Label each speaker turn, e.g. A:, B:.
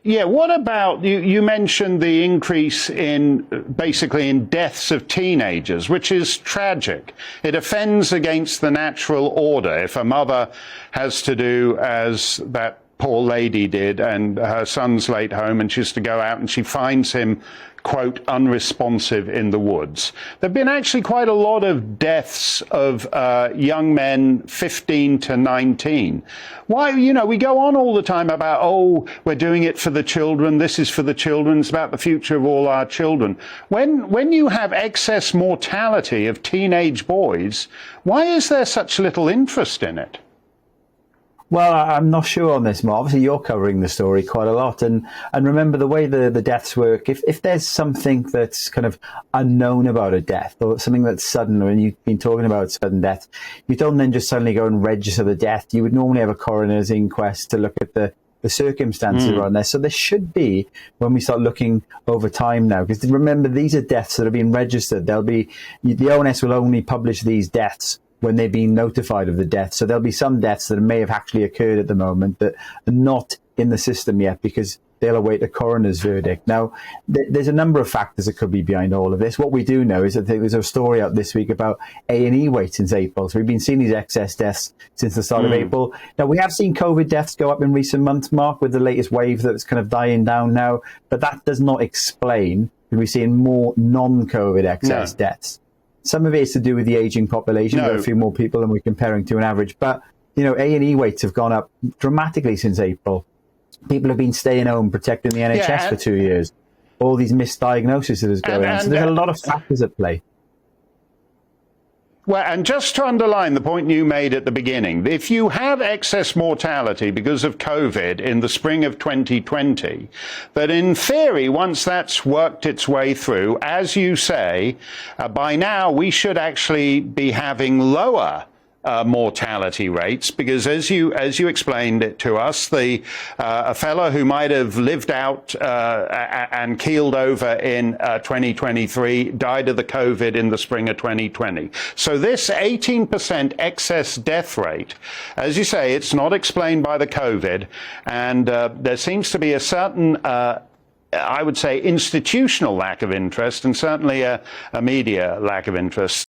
A: Yeah, what about you mentioned the increase in basically in deaths of teenagers, which is tragic. It offends against the natural order. If a mother has to do as that poor lady did and her son's late home and she's to go out and she finds him, quote, unresponsive in the woods. There have been actually quite a lot of deaths of young men 15 to 19. Why, we go on all the time about, oh, we're doing it for the children, this is for the children, it's about the future of all our children. When you have excess mortality of teenage boys, why is there such little interest in it?
B: Well, I'm not sure on this, Mark. Obviously, you're covering the story quite a lot. And remember, the way the deaths work, if there's something that's kind of unknown about a death or something that's sudden, or you've been talking about sudden death, you don't then just suddenly go and register the death. You would normally have a coroner's inquest to look at the circumstances around there. So there should be, when we start looking over time now, because remember, these are deaths that have been registered. The ONS will only publish these deaths when they've been notified of the death. So there'll be some deaths that may have actually occurred at the moment that are not in the system yet because they'll await a coroner's verdict. Now, there's a number of factors that could be behind all of this. What we do know is that there was a story out this week about A&E wait since April. So we've been seeing these excess deaths since the start of April. Now, we have seen COVID deaths go up in recent months, Mark, with the latest wave that's kind of dying down now. But that does not explain that we're seeing more non-COVID excess deaths. Some of it is to do with the aging population. There are a few more people than we're comparing to an average. But, A&E waits have gone up dramatically since April. People have been staying home protecting the NHS for 2 years. All these misdiagnoses that is going on. So there's a lot of factors at play.
A: Well, and just to underline the point you made at the beginning, if you have excess mortality because of COVID in the spring of 2020, that in theory, once that's worked its way through, as you say, by now we should actually be having lower mortality rates, because as you explained it to us, a fellow who might have lived out and keeled over in 2023 died of the COVID in the spring of 2020. So this 18% excess death rate, as you say, it's not explained by the COVID, and there seems to be a certain I would say institutional lack of interest and certainly a media lack of interest.